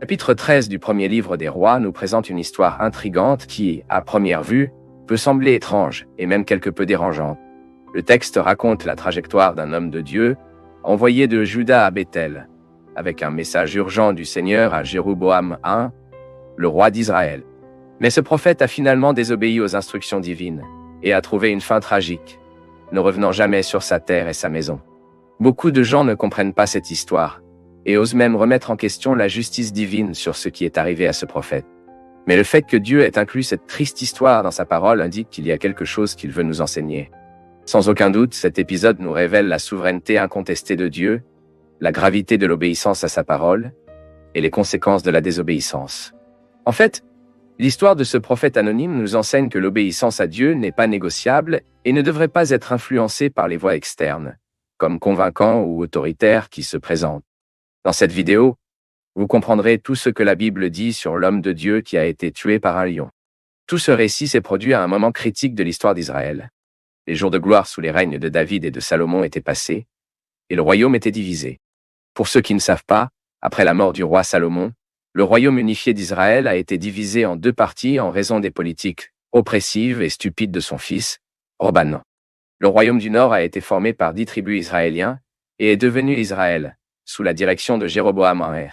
Chapitre 13 du premier livre des rois nous présente une histoire intrigante qui, à première vue, peut sembler étrange et même quelque peu dérangeante. Le texte raconte la trajectoire d'un homme de Dieu, envoyé de Juda à Béthel, avec un message urgent du Seigneur à Jéroboam I, le roi d'Israël. Mais ce prophète a finalement désobéi aux instructions divines et a trouvé une fin tragique, ne revenant jamais sur sa terre et sa maison. Beaucoup de gens ne comprennent pas cette histoire et osent même remettre en question la justice divine sur ce qui est arrivé à ce prophète. Mais le fait que Dieu ait inclus cette triste histoire dans sa parole indique qu'il y a quelque chose qu'il veut nous enseigner. Sans aucun doute, cet épisode nous révèle la souveraineté incontestée de Dieu, la gravité de l'obéissance à sa parole et les conséquences de la désobéissance. En fait, l'histoire de ce prophète anonyme nous enseigne que l'obéissance à Dieu n'est pas négociable et ne devrait pas être influencée par les voix externes, comme convaincants ou autoritaires qui se présentent. Dans cette vidéo, vous comprendrez tout ce que la Bible dit sur l'homme de Dieu qui a été tué par un lion. Tout ce récit s'est produit à un moment critique de l'histoire d'Israël. Les jours de gloire sous les règnes de David et de Salomon étaient passés, et le royaume était divisé. Pour ceux qui ne savent pas, après la mort du roi Salomon, le royaume unifié d'Israël a été divisé en deux parties en raison des politiques oppressives et stupides de son fils, Roboam. Le royaume du Nord a été formé par 10 tribus israéliens et est devenu Israël, sous la direction de Jéroboam I,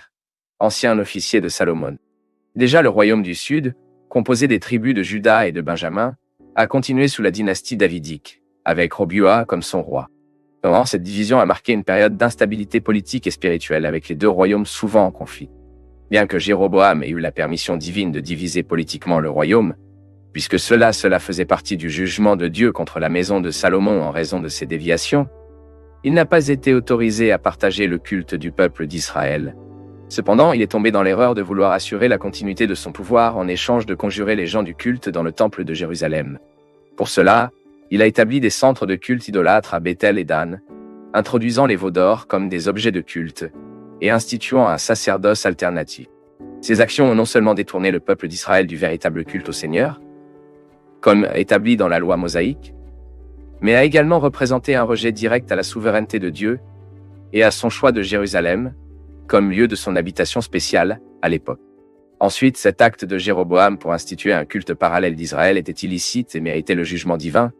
ancien officier de Salomon. Déjà le royaume du Sud, composé des tribus de Juda et de Benjamin, a continué sous la dynastie davidique, avec Roboam comme son roi. Cependant, cette division a marqué une période d'instabilité politique et spirituelle avec les deux royaumes souvent en conflit. Bien que Jéroboam ait eu la permission divine de diviser politiquement le royaume, puisque cela faisait partie du jugement de Dieu contre la maison de Salomon en raison de ses déviations, il n'a pas été autorisé à partager le culte du peuple d'Israël. Cependant, il est tombé dans l'erreur de vouloir assurer la continuité de son pouvoir en échange de conjurer les gens du culte dans le temple de Jérusalem. Pour cela, il a établi des centres de culte idolâtres à Béthel et Dan, introduisant les veaux d'or comme des objets de culte et instituant un sacerdoce alternatif. Ces actions ont non seulement détourné le peuple d'Israël du véritable culte au Seigneur, comme établi dans la loi mosaïque, mais a également représenté un rejet direct à la souveraineté de Dieu et à son choix de Jérusalem comme lieu de son habitation spéciale à l'époque. Ensuite, cet acte de Jéroboam pour instituer un culte parallèle d'Israël était illicite et méritait le jugement divin.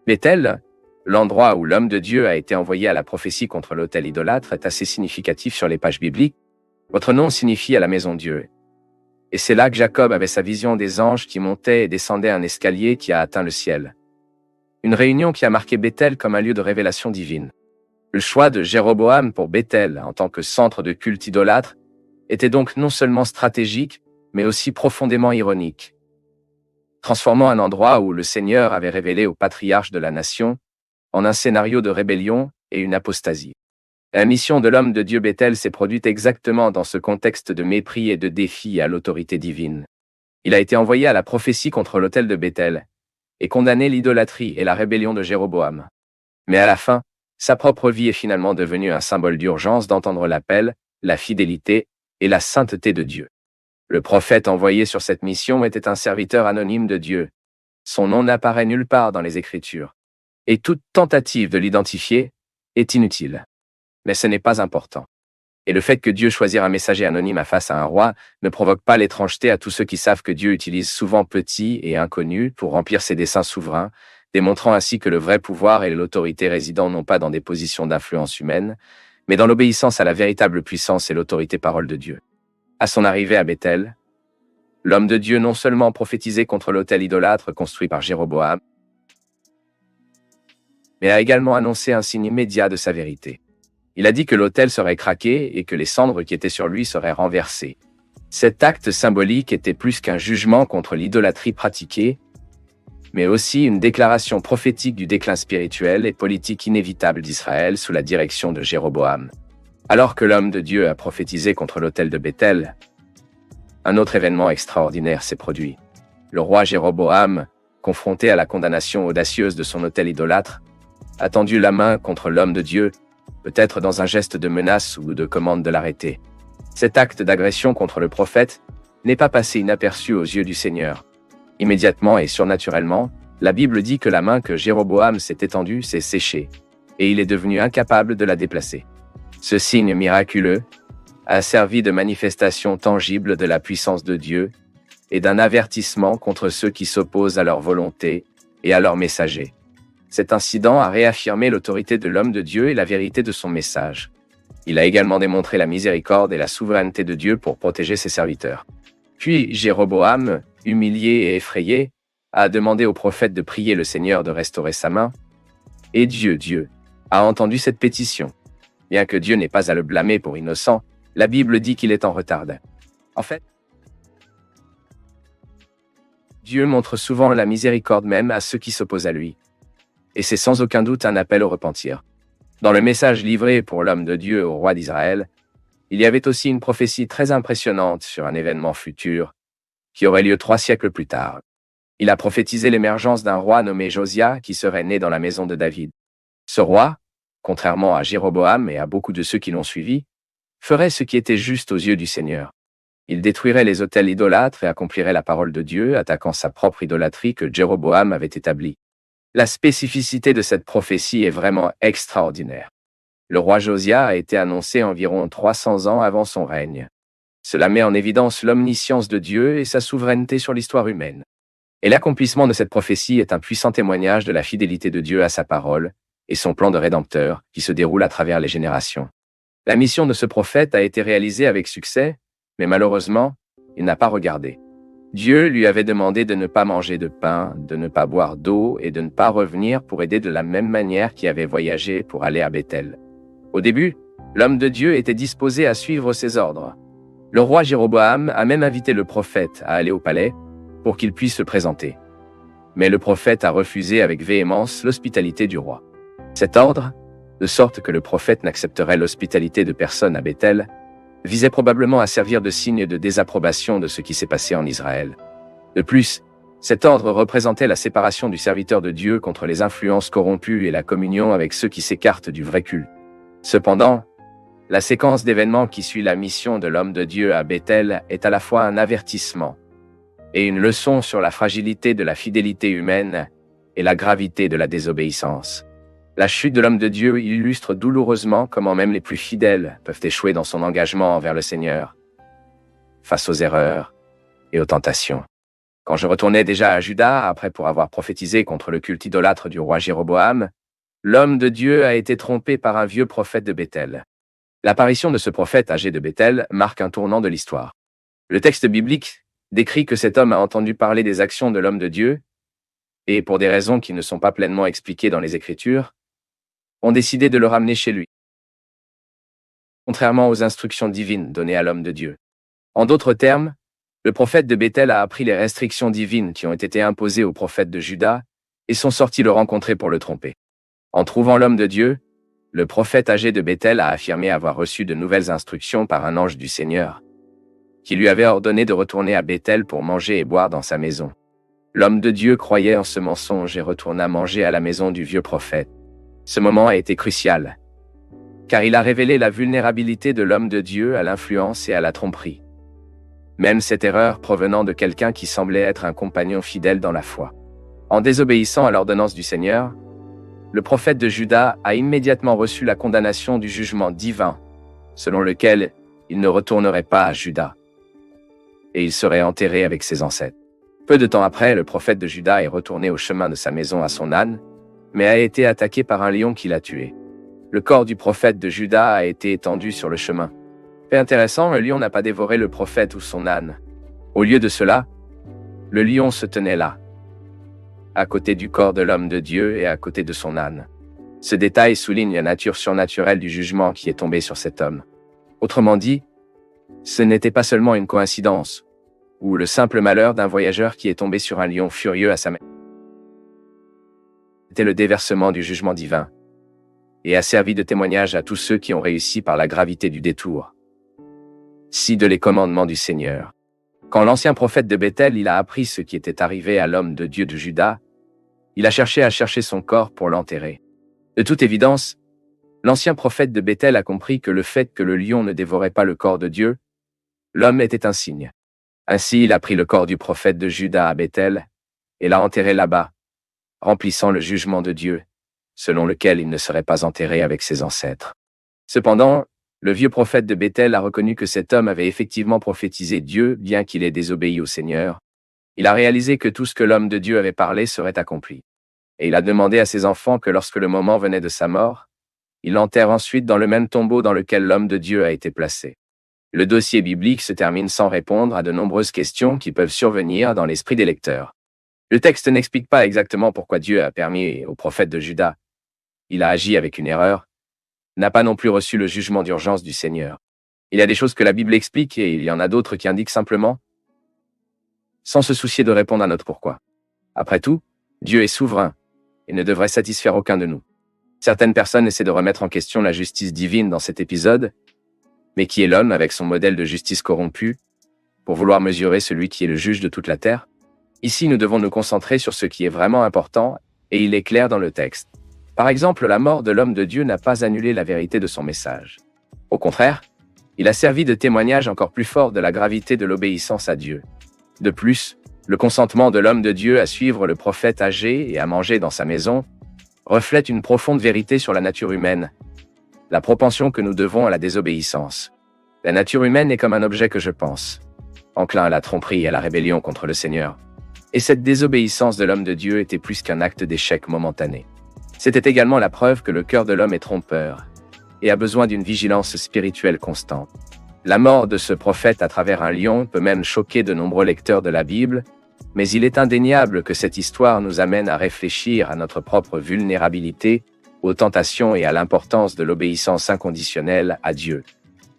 Béthel, l'endroit où l'homme de Dieu a été envoyé à la prophétie contre l'autel idolâtre, est assez significatif sur les pages bibliques. Votre nom signifie à la maison Dieu. Et c'est là que Jacob avait sa vision des anges qui montaient et descendaient un escalier qui a atteint le ciel. Une réunion qui a marqué Béthel comme un lieu de révélation divine. Le choix de Jéroboam pour Béthel en tant que centre de culte idolâtre était donc non seulement stratégique, mais aussi profondément ironique, transformant un endroit où le Seigneur avait révélé aux patriarches de la nation en un scénario de rébellion et une apostasie. La mission de l'homme de Dieu Béthel s'est produite exactement dans ce contexte de mépris et de défi à l'autorité divine. Il a été envoyé à la prophétie contre l'autel de Béthel et condamné l'idolâtrie et la rébellion de Jéroboam. Mais à la fin, sa propre vie est finalement devenue un symbole d'urgence d'entendre l'appel, la fidélité et la sainteté de Dieu. Le prophète envoyé sur cette mission était un serviteur anonyme de Dieu. Son nom n'apparaît nulle part dans les Écritures. Et toute tentative de l'identifier est inutile. Mais ce n'est pas important. Et le fait que Dieu choisisse un messager anonyme face à un roi ne provoque pas l'étrangeté à tous ceux qui savent que Dieu utilise souvent petits et inconnus pour remplir ses desseins souverains, démontrant ainsi que le vrai pouvoir et l'autorité résident non pas dans des positions d'influence humaine, mais dans l'obéissance à la véritable puissance et l'autorité parole de Dieu. À son arrivée à Béthel, l'homme de Dieu non seulement prophétisait contre l'autel idolâtre construit par Jéroboam, mais a également annoncé un signe immédiat de sa vérité. Il a dit que l'autel serait craqué et que les cendres qui étaient sur lui seraient renversées. Cet acte symbolique était plus qu'un jugement contre l'idolâtrie pratiquée, mais aussi une déclaration prophétique du déclin spirituel et politique inévitable d'Israël sous la direction de Jéroboam. Alors que l'homme de Dieu a prophétisé contre l'autel de Béthel, un autre événement extraordinaire s'est produit. Le roi Jéroboam, confronté à la condamnation audacieuse de son autel idolâtre, a tendu la main contre l'homme de Dieu, peut-être dans un geste de menace ou de commande de l'arrêter. Cet acte d'agression contre le prophète n'est pas passé inaperçu aux yeux du Seigneur. Immédiatement et surnaturellement, la Bible dit que la main que Jéroboam s'est étendue s'est séchée, et il est devenu incapable de la déplacer. Ce signe miraculeux a servi de manifestation tangible de la puissance de Dieu et d'un avertissement contre ceux qui s'opposent à leur volonté et à leurs messagers. Cet incident a réaffirmé l'autorité de l'homme de Dieu et la vérité de son message. Il a également démontré la miséricorde et la souveraineté de Dieu pour protéger ses serviteurs. Puis Jéroboam, humilié et effrayé, a demandé au prophète de prier le Seigneur de restaurer sa main. Et Dieu, a entendu cette pétition. Bien que Dieu n'ait pas à le blâmer pour innocent, la Bible dit qu'il est en retard. En fait, Dieu montre souvent la miséricorde même à ceux qui s'opposent à lui. Et c'est sans aucun doute un appel au repentir. Dans le message livré pour l'homme de Dieu au roi d'Israël, il y avait aussi une prophétie très impressionnante sur un événement futur qui aurait lieu 3 siècles plus tard. Il a prophétisé l'émergence d'un roi nommé Josia qui serait né dans la maison de David. Ce roi, contrairement à Jéroboam et à beaucoup de ceux qui l'ont suivi, ferait ce qui était juste aux yeux du Seigneur. Il détruirait les autels idolâtres et accomplirait la parole de Dieu, attaquant sa propre idolâtrie que Jéroboam avait établie. La spécificité de cette prophétie est vraiment extraordinaire. Le roi Josia a été annoncé environ 300 ans avant son règne. Cela met en évidence l'omniscience de Dieu et sa souveraineté sur l'histoire humaine. Et l'accomplissement de cette prophétie est un puissant témoignage de la fidélité de Dieu à sa parole et son plan de rédempteur qui se déroule à travers les générations. La mission de ce prophète a été réalisée avec succès, mais malheureusement, il n'a pas regardé. Dieu lui avait demandé de ne pas manger de pain, de ne pas boire d'eau et de ne pas revenir pour aider de la même manière qu'il avait voyagé pour aller à Bethel. Au début, l'homme de Dieu était disposé à suivre ses ordres. Le roi Jéroboam a même invité le prophète à aller au palais pour qu'il puisse se présenter. Mais le prophète a refusé avec véhémence l'hospitalité du roi. Cet ordre, de sorte que le prophète n'accepterait l'hospitalité de personne à Bethel, visait probablement à servir de signe de désapprobation de ce qui s'est passé en Israël. De plus, cet ordre représentait la séparation du serviteur de Dieu contre les influences corrompues et la communion avec ceux qui s'écartent du vrai culte. Cependant, la séquence d'événements qui suit la mission de l'homme de Dieu à Bethel est à la fois un avertissement et une leçon sur la fragilité de la fidélité humaine et la gravité de la désobéissance. La chute de l'homme de Dieu illustre douloureusement comment même les plus fidèles peuvent échouer dans son engagement envers le Seigneur, face aux erreurs et aux tentations. Quand je retournais déjà à Juda, après pour avoir prophétisé contre le culte idolâtre du roi Jéroboam, l'homme de Dieu a été trompé par un vieux prophète de Bethel. L'apparition de ce prophète âgé de Bethel marque un tournant de l'histoire. Le texte biblique décrit que cet homme a entendu parler des actions de l'homme de Dieu, et pour des raisons qui ne sont pas pleinement expliquées dans les Écritures, ont décidé de le ramener chez lui, contrairement aux instructions divines données à l'homme de Dieu. En d'autres termes, le prophète de Bethel a appris les restrictions divines qui ont été imposées au prophète de Juda et sont sortis le rencontrer pour le tromper. En trouvant l'homme de Dieu, le prophète âgé de Bethel a affirmé avoir reçu de nouvelles instructions par un ange du Seigneur, qui lui avait ordonné de retourner à Bethel pour manger et boire dans sa maison. L'homme de Dieu croyait en ce mensonge et retourna manger à la maison du vieux prophète. Ce moment a été crucial, car il a révélé la vulnérabilité de l'homme de Dieu à l'influence et à la tromperie. Même cette erreur provenant de quelqu'un qui semblait être un compagnon fidèle dans la foi. En désobéissant à l'ordonnance du Seigneur, le prophète de Juda a immédiatement reçu la condamnation du jugement divin, selon lequel il ne retournerait pas à Juda, et il serait enterré avec ses ancêtres. Peu de temps après, le prophète de Juda est retourné au chemin de sa maison à son âne, mais a été attaqué par un lion qui l'a tué. Le corps du prophète de Juda a été étendu sur le chemin. Fait intéressant, le lion n'a pas dévoré le prophète ou son âne. Au lieu de cela, le lion se tenait là, à côté du corps de l'homme de Dieu et à côté de son âne. Ce détail souligne la nature surnaturelle du jugement qui est tombé sur cet homme. Autrement dit, ce n'était pas seulement une coïncidence, ou le simple malheur d'un voyageur qui est tombé sur un lion furieux à sa main. C'était le déversement du jugement divin, et a servi de témoignage à tous ceux qui ont réussi par la gravité du détour. De les commandements du Seigneur. Quand l'ancien prophète de Bethel il a appris ce qui était arrivé à l'homme de Dieu de Juda, il a cherché à chercher son corps pour l'enterrer. De toute évidence, l'ancien prophète de Bethel a compris que le fait que le lion ne dévorait pas le corps de Dieu, l'homme était un signe. Ainsi, il a pris le corps du prophète de Juda à Bethel et l'a enterré là-bas, remplissant le jugement de Dieu, selon lequel il ne serait pas enterré avec ses ancêtres. Cependant, Le vieux prophète de Béthel a reconnu que cet homme avait effectivement prophétisé Dieu, bien qu'il ait désobéi au Seigneur. Il a réalisé que tout ce que l'homme de Dieu avait parlé serait accompli. Et il a demandé à ses enfants que lorsque le moment venait de sa mort, il l'enterre ensuite dans le même tombeau dans lequel l'homme de Dieu a été placé. Le dossier biblique se termine sans répondre à de nombreuses questions qui peuvent survenir dans l'esprit des lecteurs. Le texte n'explique pas exactement pourquoi Dieu a permis au prophète de Juda. Il a agi avec une erreur, n'a pas non plus reçu le jugement d'urgence du Seigneur. Il y a des choses que la Bible explique et il y en a d'autres qui indiquent simplement, sans se soucier de répondre à notre pourquoi. Après tout, Dieu est souverain et ne devrait satisfaire aucun de nous. Certaines personnes essaient de remettre en question la justice divine dans cet épisode, mais qui est l'homme avec son modèle de justice corrompu, pour vouloir mesurer celui qui est le juge de toute la terre? Ici, nous devons nous concentrer sur ce qui est vraiment important, et il est clair dans le texte. Par exemple, la mort de l'homme de Dieu n'a pas annulé la vérité de son message. Au contraire, il a servi de témoignage encore plus fort de la gravité de l'obéissance à Dieu. De plus, le consentement de l'homme de Dieu à suivre le prophète âgé et à manger dans sa maison reflète une profonde vérité sur la nature humaine, la propension que nous devons à la désobéissance. La nature humaine est comme un objet que je pense, enclin à la tromperie et à la rébellion contre le Seigneur. Et cette désobéissance de l'homme de Dieu était plus qu'un acte d'échec momentané. C'était également la preuve que le cœur de l'homme est trompeur et a besoin d'une vigilance spirituelle constante. La mort de ce prophète à travers un lion peut même choquer de nombreux lecteurs de la Bible, mais il est indéniable que cette histoire nous amène à réfléchir à notre propre vulnérabilité, aux tentations et à l'importance de l'obéissance inconditionnelle à Dieu.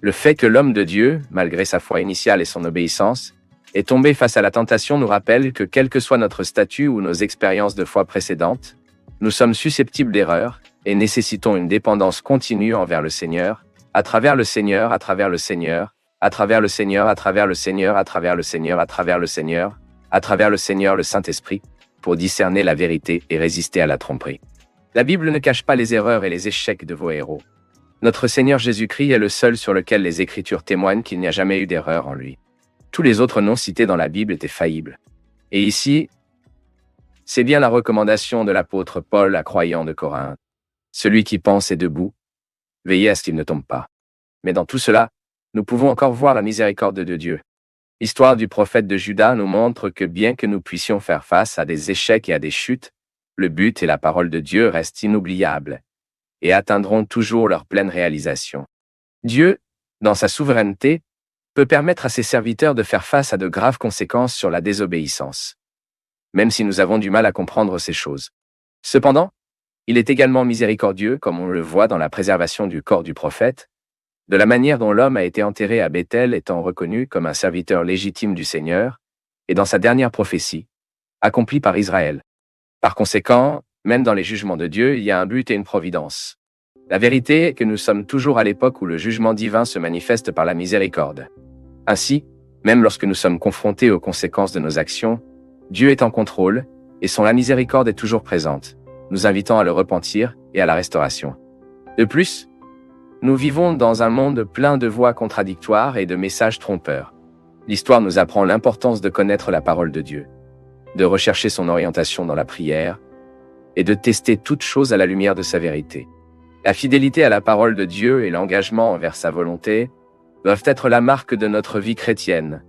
Le fait que l'homme de Dieu, malgré sa foi initiale et son obéissance, est tombé face à la tentation nous rappelle que quel que soit notre statut ou nos expériences de foi précédentes, nous sommes susceptibles d'erreurs et nécessitons une dépendance continue envers le Seigneur, à travers le Seigneur, à travers le Seigneur, à travers le Seigneur, à travers le Seigneur, à travers le Seigneur, à travers le Seigneur, à travers le Seigneur, le Saint-Esprit, pour discerner la vérité et résister à la tromperie. La Bible ne cache pas les erreurs et les échecs de vos héros. Notre Seigneur Jésus-Christ est le seul sur lequel les Écritures témoignent qu'il n'y a jamais eu d'erreur en lui. Tous les autres noms cités dans la Bible étaient faillibles. Et ici, c'est bien la recommandation de l'apôtre Paul à croyants de Corinthe. Celui qui pense est debout, veillez à ce qu'il ne tombe pas. Mais dans tout cela, nous pouvons encore voir la miséricorde de Dieu. L'histoire du prophète de Juda nous montre que bien que nous puissions faire face à des échecs et à des chutes, le but et la parole de Dieu restent inoubliables et atteindront toujours leur pleine réalisation. Dieu, dans sa souveraineté, peut permettre à ses serviteurs de faire face à de graves conséquences sur la désobéissance, même si nous avons du mal à comprendre ces choses. Cependant, il est également miséricordieux, comme on le voit dans la préservation du corps du prophète, de la manière dont l'homme a été enterré à Béthel étant reconnu comme un serviteur légitime du Seigneur, et dans sa dernière prophétie, accomplie par Israël. Par conséquent, même dans les jugements de Dieu, il y a un but et une providence. La vérité est que nous sommes toujours à l'époque où le jugement divin se manifeste par la miséricorde. Ainsi, même lorsque nous sommes confrontés aux conséquences de nos actions, Dieu est en contrôle, et la miséricorde est toujours présente, nous invitant à le repentir et à la restauration. De plus, nous vivons dans un monde plein de voix contradictoires et de messages trompeurs. L'histoire nous apprend l'importance de connaître la parole de Dieu, de rechercher son orientation dans la prière, et de tester toute chose à la lumière de sa vérité. La fidélité à la parole de Dieu et l'engagement envers sa volonté doivent être la marque de notre vie chrétienne,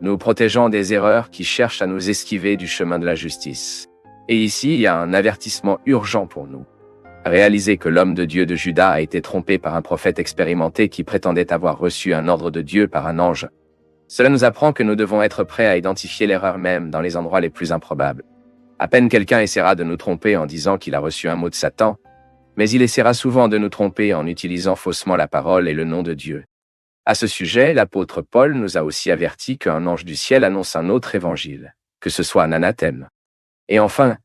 nous protégeant des erreurs qui cherchent à nous esquiver du chemin de la justice. Et ici, il y a un avertissement urgent pour nous. Réaliser que l'homme de Dieu de Juda a été trompé par un prophète expérimenté qui prétendait avoir reçu un ordre de Dieu par un ange. Cela nous apprend que nous devons être prêts à identifier l'erreur même dans les endroits les plus improbables. À peine quelqu'un essaiera de nous tromper en disant qu'il a reçu un mot de Satan, mais il essaiera souvent de nous tromper en utilisant faussement la parole et le nom de Dieu. À ce sujet, l'apôtre Paul nous a aussi averti qu'un ange du ciel annonce un autre évangile, que ce soit un anathème. Et enfin,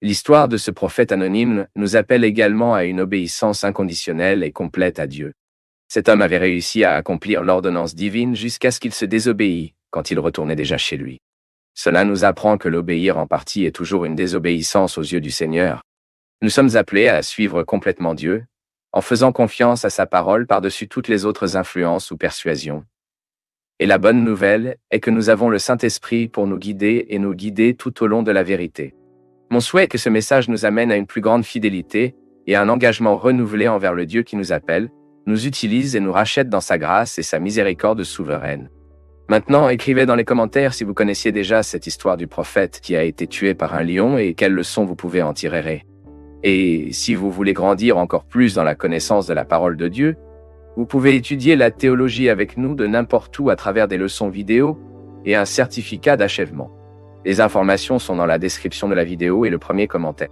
l'histoire de ce prophète anonyme nous appelle également à une obéissance inconditionnelle et complète à Dieu. Cet homme avait réussi à accomplir l'ordonnance divine jusqu'à ce qu'il se désobéit quand il retournait déjà chez lui. Cela nous apprend que l'obéir en partie est toujours une désobéissance aux yeux du Seigneur. Nous sommes appelés à suivre complètement Dieu, en faisant confiance à sa parole par-dessus toutes les autres influences ou persuasions. Et la bonne nouvelle est que nous avons le Saint-Esprit pour nous guider et nous guider tout au long de la vérité. Mon souhait est que ce message nous amène à une plus grande fidélité et à un engagement renouvelé envers le Dieu qui nous appelle, nous utilise et nous rachète dans sa grâce et sa miséricorde souveraine. Maintenant, écrivez dans les commentaires si vous connaissiez déjà cette histoire du prophète qui a été tué par un lion et quelles leçons vous pouvez en tirer. Et si vous voulez grandir encore plus dans la connaissance de la parole de Dieu, vous pouvez étudier la théologie avec nous de n'importe où à travers des leçons vidéo et un certificat d'achèvement. Les informations sont dans la description de la vidéo et le premier commentaire.